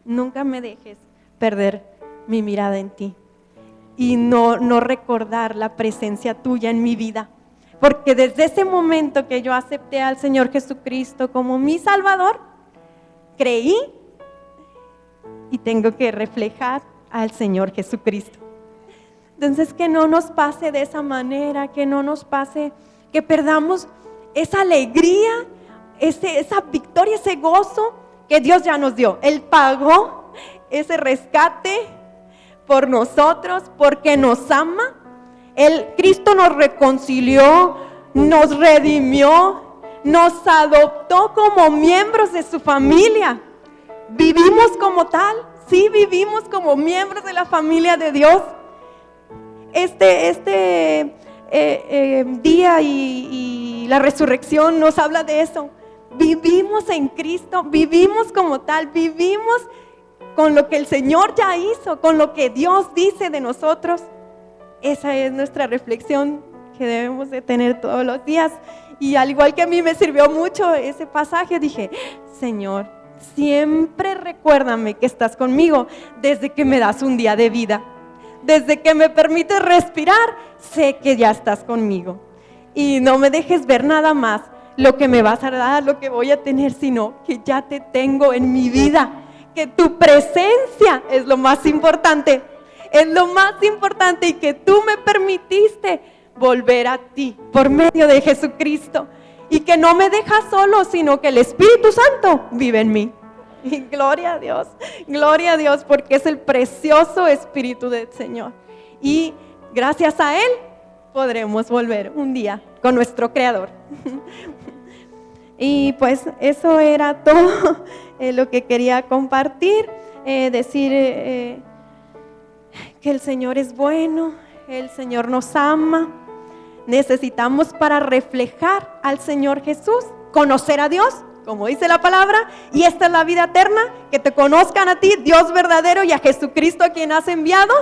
Nunca me dejes perder mi mirada en ti y no recordar la presencia tuya en mi vida, porque desde ese momento que yo acepté al Señor Jesucristo como mi Salvador, creí y tengo que reflejar al Señor Jesucristo. Entonces, que no nos pase de esa manera, que no nos pase, que perdamos esa alegría, esa victoria, ese gozo que Dios ya nos dio. Él pagó ese rescate por nosotros, porque nos ama. Cristo nos reconcilió nos redimió, nos adoptó como miembros de su familia. Vivimos como tal, sí, vivimos como miembros de la familia de Dios. Este día y la resurrección nos habla de eso. Vivimos en Cristo, vivimos como tal, vivimos con lo que el Señor ya hizo, con lo que Dios dice de nosotros. Esa es nuestra reflexión que debemos de tener todos los días. Y al igual que a mí me sirvió mucho ese pasaje, dije, Señor, siempre recuérdame que estás conmigo desde que me das un día de vida. Desde que me permites respirar, sé que ya estás conmigo. Y no me dejes ver nada más lo que me vas a dar, lo que voy a tener, sino que ya te tengo en mi vida. Que tu presencia es lo más importante. Es lo más importante y que tú me permitiste volver a ti por medio de Jesucristo. Y que no me dejas solo, sino que el Espíritu Santo vive en mí. Y gloria a Dios, porque es el precioso Espíritu del Señor. Y gracias a Él podremos volver un día con nuestro Creador. Y pues eso era todo lo que quería compartir, decir que el Señor es bueno, el Señor nos ama. Necesitamos para reflejar al Señor Jesús, conocer a Dios, como dice la palabra, y esta es la vida eterna, que te conozcan a ti, Dios verdadero, y a Jesucristo a quien has enviado,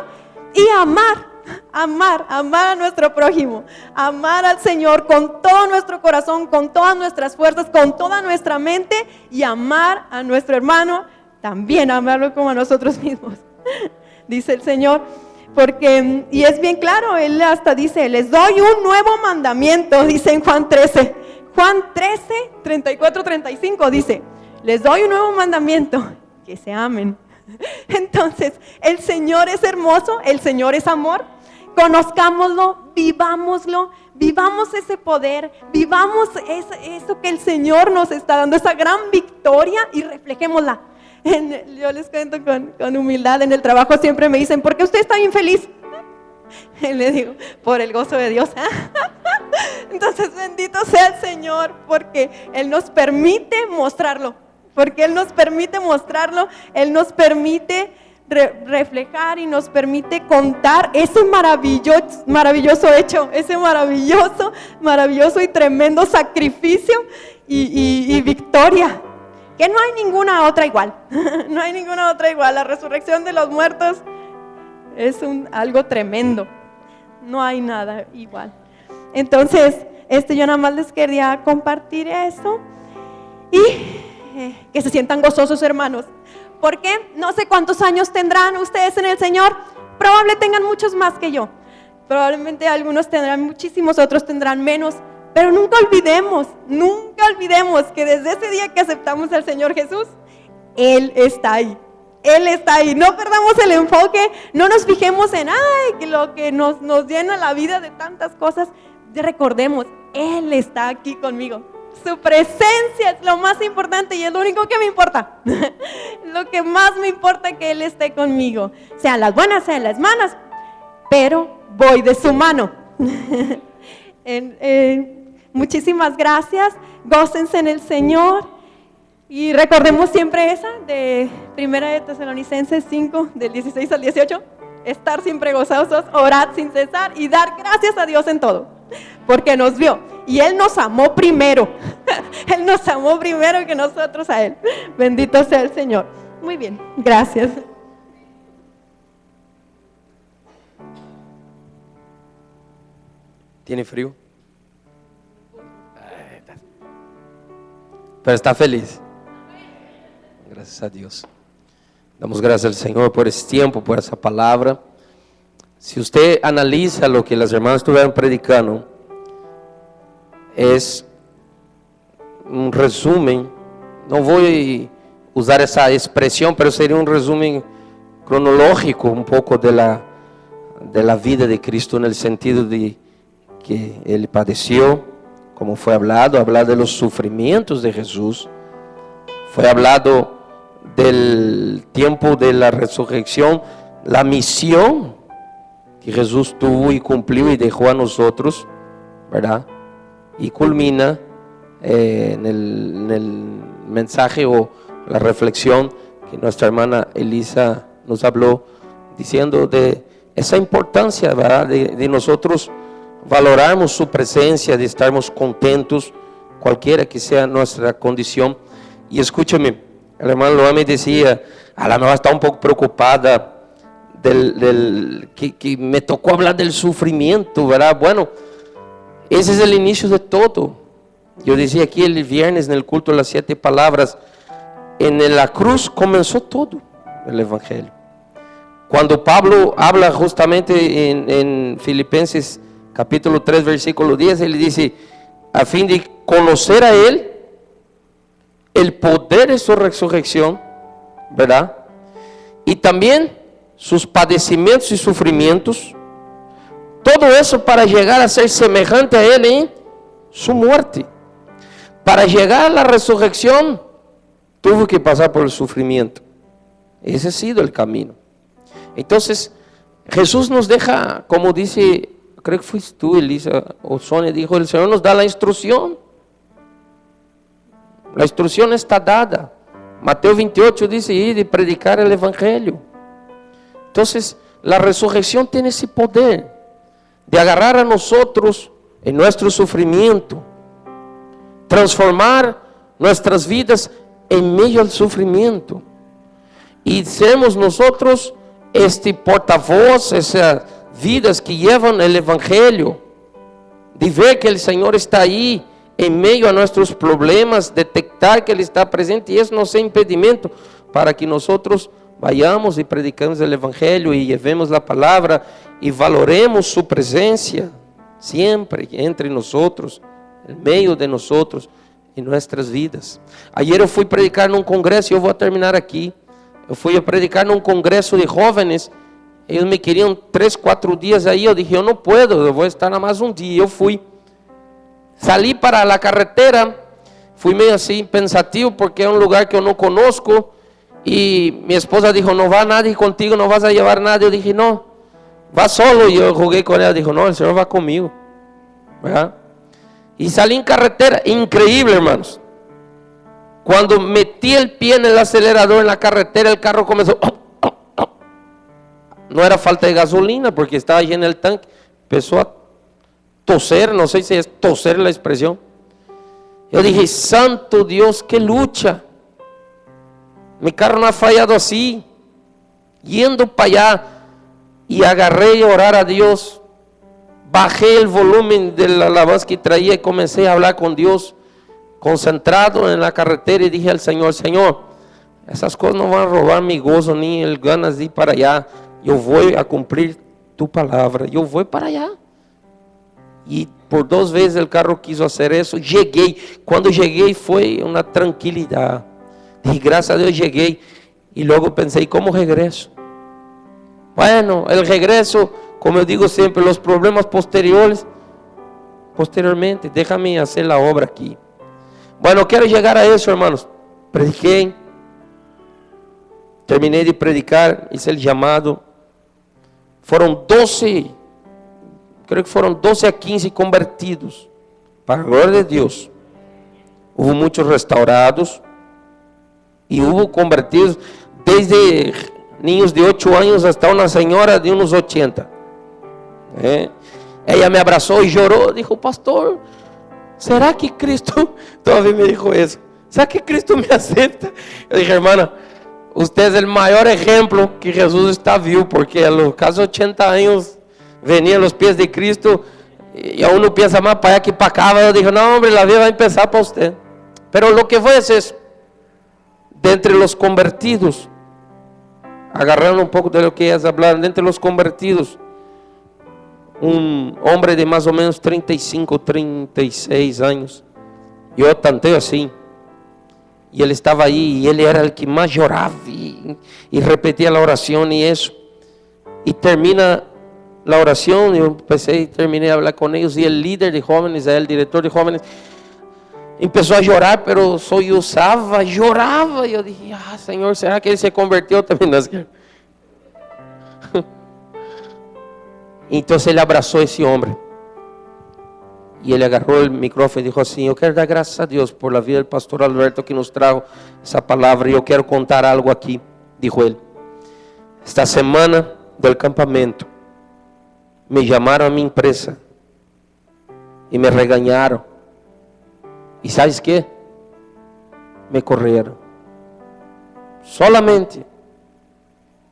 y amar a nuestro prójimo, amar al Señor con todo nuestro corazón, con todas nuestras fuerzas, con toda nuestra mente, y amar a nuestro hermano, también amarlo como a nosotros mismos, dice el Señor. Porque, y es bien claro, Él hasta dice, les doy un nuevo mandamiento, dice en Juan 13, 34, 35 dice, les doy un nuevo mandamiento, que se amen. Entonces, el Señor es hermoso, el Señor es amor, conozcámoslo, vivamos ese poder, vivamos eso que el Señor nos está dando, esa gran victoria, y reflejémosla. Yo les cuento con humildad, en el trabajo siempre me dicen, ¿por qué usted está bien feliz? Y le digo, por el gozo de Dios. Entonces, bendito sea el Señor, porque Él nos permite mostrarlo, Él nos permite reflejar y nos permite contar ese maravilloso hecho, ese maravilloso y tremendo sacrificio y victoria. Que no hay ninguna otra igual, la resurrección de los muertos es algo tremendo, no hay nada igual. Entonces, yo nada más les quería compartir eso y que se sientan gozosos, hermanos, porque no sé cuántos años tendrán ustedes en el Señor, probablemente tengan muchos más que yo, probablemente algunos tendrán muchísimos, otros tendrán menos. Pero nunca olvidemos que desde ese día que aceptamos al Señor Jesús, Él está ahí. No perdamos el enfoque, no nos fijemos en lo que nos llena la vida de tantas cosas. Recordemos, Él está aquí conmigo. Su presencia es lo más importante y es lo único que me importa. Lo que más me importa es que Él esté conmigo. Sean las buenas, sean las malas, pero voy de su mano. Muchísimas gracias, gócense en el Señor y recordemos siempre esa de 1 de Tesalonicenses 5 del 16 al 18, estar siempre gozosos, orad sin cesar y dar gracias a Dios en todo, porque nos vio y Él nos amó primero, Él nos amó primero que nosotros a Él. Bendito sea el Señor. Muy bien, gracias. ¿Tiene frío? Pero está feliz. Gracias a Dios. Damos gracias al Señor por ese tiempo, por esa palabra. Si usted analiza lo que las hermanas estuvieron predicando, es un resumen. No voy a usar esa expresión, pero sería un resumen cronológico un poco de la vida de Cristo, en el sentido de que Él padeció, como fue hablado de los sufrimientos de Jesús, fue hablado del tiempo de la resurrección, la misión que Jesús tuvo y cumplió y dejó a nosotros, ¿verdad? y culmina en el mensaje o la reflexión que nuestra hermana Elisa nos habló, diciendo de esa importancia, ¿verdad? De nosotros valorarmos su presencia, de estarmos contentos, cualquiera que sea nuestra condición. Y escúchame, el hermano Loami decía, a la mejor está un poco preocupada que me tocó hablar del sufrimiento, ¿verdad? Bueno, ese es el inicio de todo. Yo decía aquí el viernes en el culto de las 7 palabras, en la cruz comenzó todo el evangelio. Cuando Pablo habla justamente en Filipenses capítulo 3 versículo 10, él dice, a fin de conocer a él, el poder de su resurrección, ¿verdad? Y también sus padecimientos y sufrimientos, todo eso para llegar a ser semejante a él en su muerte. Para llegar a la resurrección tuvo que pasar por el sufrimiento. Ese ha sido el camino. Entonces Jesús nos deja, como dice, creo que fuiste tú, Elisa o Sonia, dijo, el Señor nos da la instrucción. La instrucción está dada. Mateo 28 dice, ir y predicar el evangelio. Entonces la resurrección tiene ese poder de agarrar a nosotros en nuestro sufrimiento, transformar nuestras vidas en medio del sufrimiento, y seremos nosotros este portavoz, esas vidas que llevan el evangelio, de ver que el Señor está ahí en medio a nuestros problemas, detectar que Él está presente, y eso no sea impedimento para que nosotros vayamos y predicamos el evangelio y llevemos la palabra y valoremos su presencia siempre entre nosotros, en medio de nosotros, en nuestras vidas. Ayer eu fui predicar num congresso, e eu vou terminar aqui. Eu fui predicar num congresso de jóvenes, eles me queriam 3, 4 dias aí, eu dije, eu não puedo, eu vou estar mais um dia. Eu fui, salí para a carretera, fui meio assim pensativo, porque é um lugar que eu não conosco, e minha esposa dijo, não vai nadie contigo, não vas a llevar nada. Eu dije, não, va solo. E eu joguei com ela, dijo, não, o Senhor vai comigo, ¿verdad? Y salí en carretera, increíble, hermanos. Cuando metí el pie en el acelerador en la carretera, el carro comenzó, no era falta de gasolina porque estaba lleno el tanque, empezó a toser, no sé si es toser la expresión. Yo dije, santo Dios, qué lucha. Mi carro no ha fallado así. Yendo para allá, y agarré a orar a Dios. Bajé el volumen de la alabanza que traía y comencé a hablar con Dios, concentrado en la carretera, y dije al Señor, Señor, esas cosas no van a robar mi gozo ni el ganas de ir para allá. Yo voy a cumplir tu palabra, yo voy para allá. Y por 2 veces el carro quiso hacer eso. Llegué, cuando llegué fue una tranquilidad. Dije, gracias a Dios llegué. Y luego pensé, ¿y cómo regreso? Bueno, el regreso, como yo digo siempre, los problemas posteriormente, déjame hacer la obra aquí. Bueno, quiero llegar a eso, hermanos. Prediqué, terminé de predicar, hice el llamado. Fueron 12, creo que fueron 12 a 15 convertidos, para la gloria de Dios. Hubo muchos restaurados y hubo convertidos desde niños de 8 años hasta una señora de unos 80. Ella me abrazó y lloró, dijo, pastor, ¿será que Cristo, todavía me dijo eso, ¿será que Cristo me acepta? Yo dije, hermana, usted es el mayor ejemplo que Jesús está vivo, porque a los casi 80 años venía a los pies de Cristo, y a uno piensa más para allá que para acá. Yo dije, no hombre, la vida va a empezar para usted. Pero lo que fue es eso, de entre los convertidos, agarrando un poco de lo que ellas hablaron, de entre los convertidos, un hombre de más o menos 35, 36 años, yo tanteo así, y él estaba ahí, y él era el que más lloraba y repetía la oración y eso, y termina la oración, yo empecé y terminé a hablar con ellos, y el líder de jóvenes, el director de jóvenes, empezó a llorar, pero sollozaba, lloraba. Yo dije, Señor, ¿será que él se convirtió también? Entonces él abrazó a ese hombre Y él agarró el micrófono y dijo así: yo quiero dar gracias a Dios por la vida del pastor Alberto que nos trajo esa palabra. Yo quiero contar algo aquí, dijo él. Esta semana del campamento me llamaron a mi empresa y me regañaron. ¿Y sabes qué? Me corrieron. Solamente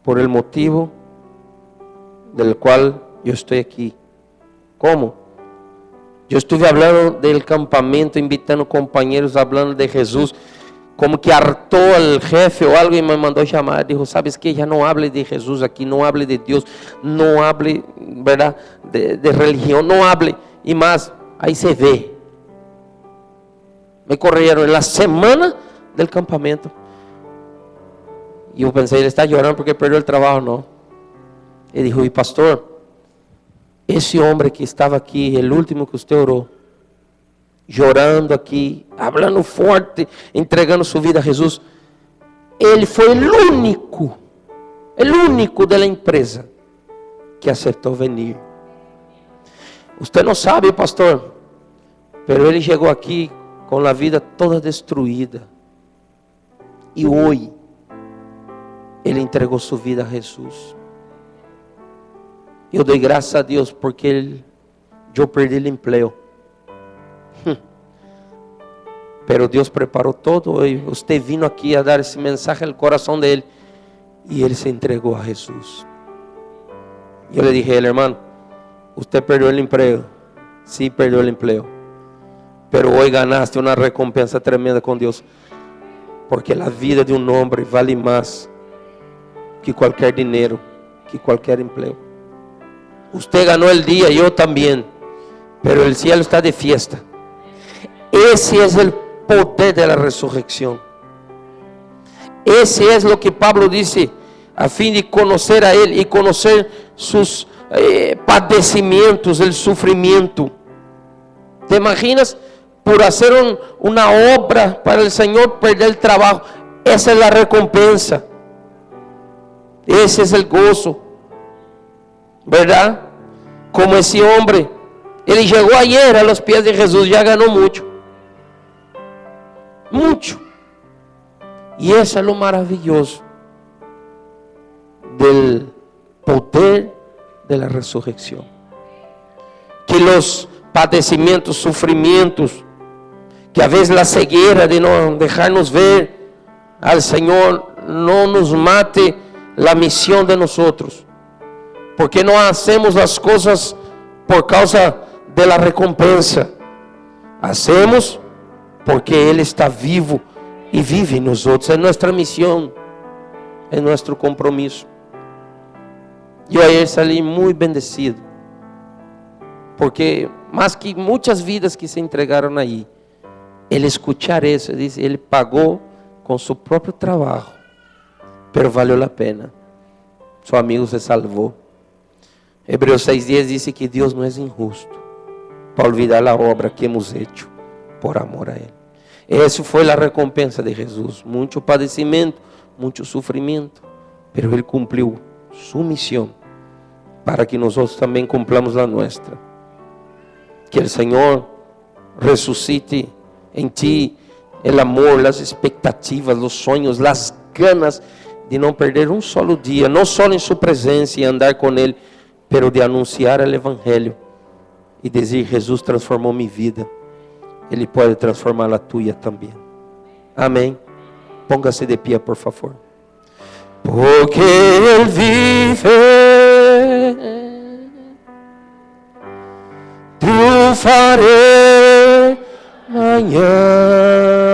por el motivo del cual yo estoy aquí. ¿Cómo? Yo estuve hablando del campamento, invitando compañeros, hablando de Jesús, como que hartó al jefe o algo y me mandó llamar. Dijo: ¿sabes qué? Ya no hable de Jesús aquí, no hable de Dios, no hable, ¿verdad?, de religión, no hable. Y más, ahí se ve. Me corrieron en la semana del campamento. Y yo pensé: él está llorando porque perdió el trabajo. No. Y dijo: y pastor, ese hombre que estaba aquí, el último que usted oró, llorando aquí, hablando fuerte, entregando su vida a Jesús, él fue el único de la empresa que aceptó venir. Usted no sabe, pastor, pero él llegó aquí con la vida toda destruida. Y hoy, él entregó su vida a Jesús. Eu dou graças a Deus porque eu perdi o emprego. Pero Deus preparou todo e você vino aqui a dar esse mensagem ao coração dele e ele se entregou a Jesus. Eu lhe dije: irmão, você perdeu o emprego. Sim, perdeu o emprego. Pero hoje ganaste uma recompensa tremenda com Deus, porque a vida de um homem vale mais que qualquer dinheiro, que qualquer emprego. Usted ganó el día, yo también, pero el cielo está de fiesta. Ese es el poder de la resurrección. Ese es lo que Pablo dice, a fin de conocer a Él y conocer sus padecimientos, el sufrimiento. ¿Te imaginas? Por hacer una obra para el Señor, perder el trabajo. Esa es la recompensa. Ese es el gozo. ¿Verdad? Como ese hombre, él llegó ayer a los pies de Jesús, ya ganó mucho. Mucho. Y eso es lo maravilloso del poder de la resurrección. Que los padecimientos, sufrimientos, que a veces la ceguera de no dejarnos ver al Señor, no nos mate la misión de nosotros. Porque no hacemos las cosas por causa de la recompensa. Hacemos porque Él está vivo y vive en nosotros. Es nuestra misión, es nuestro compromiso. Yo ayer salí muy bendecido, porque más que muchas vidas que se entregaron ahí, el escuchar eso, dice, Él pagó con su propio trabajo, pero valió la pena. Su amigo se salvó. Hebreos 6:10 dice que Dios no es injusto para olvidar la obra que hemos hecho por amor a Él. Esa fue la recompensa de Jesús. Mucho padecimiento, mucho sufrimiento, pero Él cumplió su misión para que nosotros también cumplamos la nuestra. Que el Señor resucite en ti el amor, las expectativas, los sueños, las ganas de no perder un solo día, no solo en su presencia y andar con Él, pero de anunciar el Evangelio y decir: Jesús transformó mi vida, Él puede transformar la tuya también. Amén. Póngase de pie, por favor. Porque Él vive, triunfaré mañana.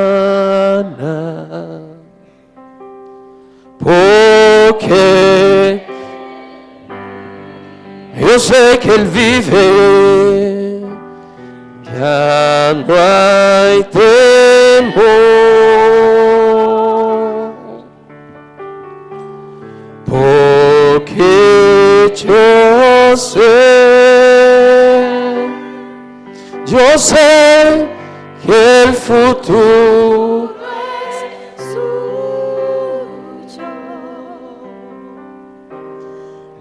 Porque yo sé que Él vive, ya no hay temor, porque yo sé que el futuro es suyo.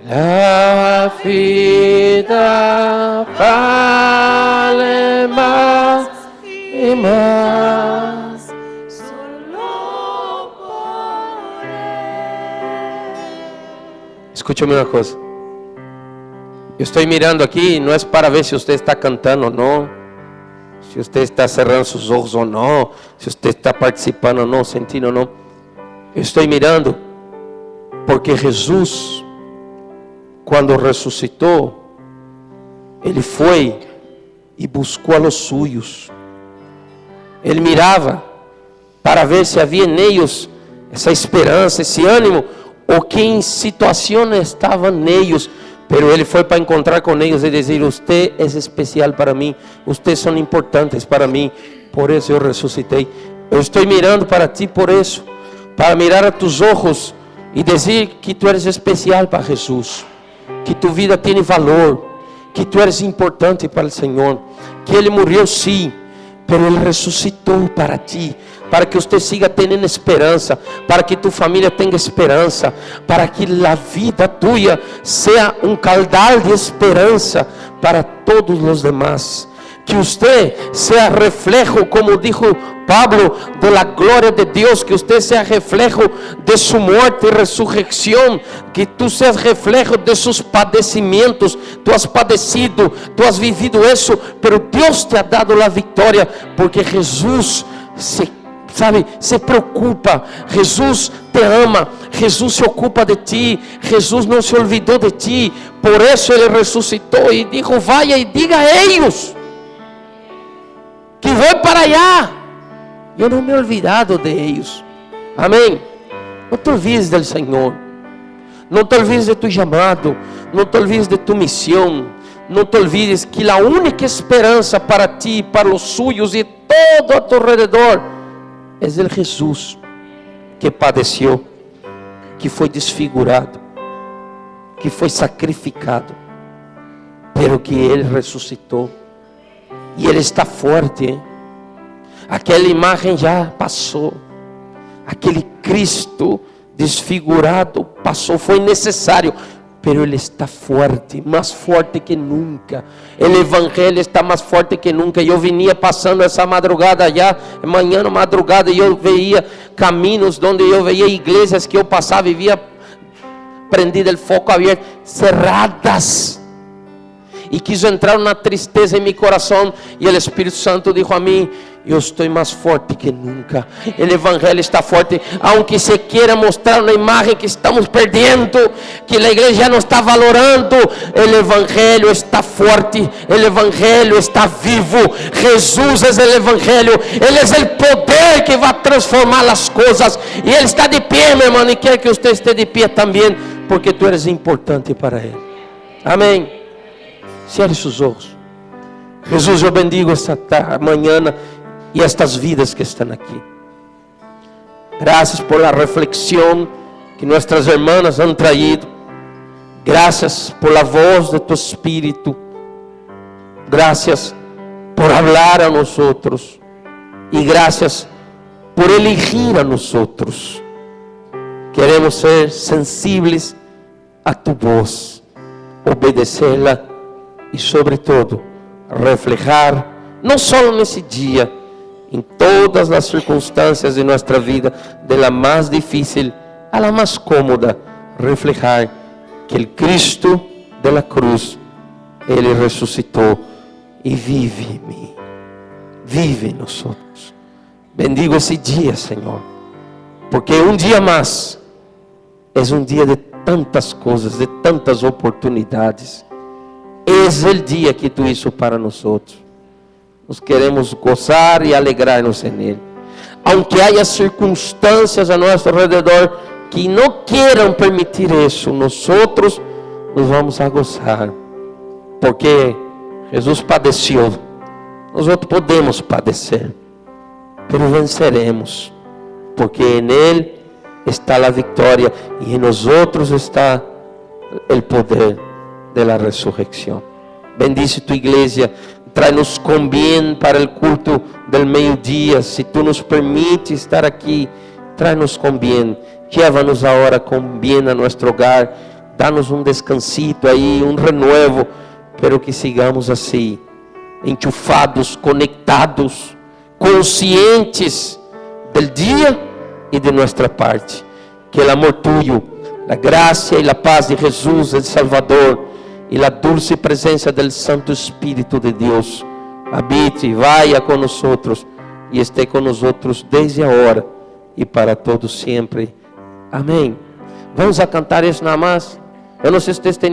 La vida vida vale más y más. Escúchame una cosa. Yo estoy mirando aquí, no es para ver si usted está cantando o no, si usted está cerrando sus ojos o no, si usted está participando o no, sentindo o no. Yo estoy mirando porque Jesús, cuando resucitó, Ele foi e buscou a los suyos. Ele mirava para ver se havia em eles essa esperança, esse ânimo, ou que em situação estavam neles. Pero Ele foi para encontrar com eles e dizer: "Usted é especial para mim, ustedes são importantes para mim, por isso eu ressuscitei. Eu estou mirando para ti por isso, para mirar a tus ojos e dizer que tu eres especial para Jesus, que tu vida tem valor, que tu eres importante para o Senhor, que Ele morreu sim, pero Ele ressuscitou para ti, para que você siga tendo esperança, para que tu família tenha esperança, para que a vida tua seja caudal de esperança para todos os demás. Que você seja reflejo, como dijo Pablo, de la gloria de Dios, que usted sea reflejo de su muerte y resurrección, que tú seas reflejo de sus padecimientos. Tú has padecido, tú has vivido eso, pero Dios te ha dado la victoria, porque Jesús se preocupa, Jesús te ama, Jesús se ocupa de ti, Jesús no se olvidó de ti. Por eso Ele resucitó y dijo: vaya y diga a ellos que voy para allá. Eu não me he olvidado de ellos. Amém. Não te olvides del Senhor. Não te olvides de tu chamado. Não te olvides de tu missão. Não te olvides que a única esperança para ti, para os suyos e todo a tu alrededor é el Jesus que padeceu, que foi desfigurado, que foi sacrificado, pero que Ele ressuscitou. E Ele está forte, hein? Aquela imagem já passou. Aquele Cristo desfigurado passou, foi necessário, pero Ele está forte, mais forte que nunca. O Evangelho está mais forte que nunca. Eu vinha passando essa madrugada já, manhã na madrugada, e eu veia caminhos onde eu veia igrejas que eu passava e via prendido o foco aberto, cerradas. E quis entrar uma tristeza em meu coração, e o Espírito Santo disse a mim: eu estou mais forte que nunca. O Evangelho está forte, aunque se queira mostrar uma imagem que estamos perdendo, que a igreja já não está valorando. O Evangelho está forte, o Evangelho está vivo. Jesus é o Evangelho, Ele é o poder que vai transformar as coisas. E Ele está de pé, meu irmão, e quer que você esteja de pé também, porque tu eres importante para Ele. Amém. Cierre seus olhos. Jesus, eu bendigo esta manhã e estas vidas que estão aqui. Graças por la reflexión que nuestras hermanas han traído. Gracias por la voz de tu Espíritu. Gracias por hablar a nosotros. Y gracias por elegir a nosotros. Queremos ser sensibles a tu voz, obedecerla y sobre todo reflejar, no solo nesse dia, em todas as circunstâncias de nossa vida, de la mais difícil a la mais cómoda, reflejar que o Cristo de la cruz, Ele ressuscitou e vive em mim, vive em nós. Bendigo esse dia, Senhor, porque um dia mais é um dia de tantas coisas, de tantas oportunidades. É o dia que tu hizo para nós. Nós queremos gozar e alegrar-nos nele. Aunque haya circunstâncias a nosso redor que não queiram permitir isso, nós nos vamos a gozar, porque Jesus padeceu. Nós podemos padecer, pero venceremos, porque em Ele está a vitória e em nós está o poder de la resurrección. Bendice tu iglesia, tráenos con bien para el culto del mediodía. Si tú nos permites estar aquí, tráenos con bien. Llévanos ahora con bien a nuestro hogar. Danos un descansito ahí, un renuevo, pero que sigamos assim, enchufados, conectados, conscientes del dia e de nossa parte. Que o amor tuyo, a graça e a paz de Jesus, el Salvador, e a dulce presença del Santo Espírito de Deus habite, vaya con nosotros e esté con nosotros desde agora e para todos sempre. Amém. Vamos a cantar isso nada mais. Eu não sei se vocês têm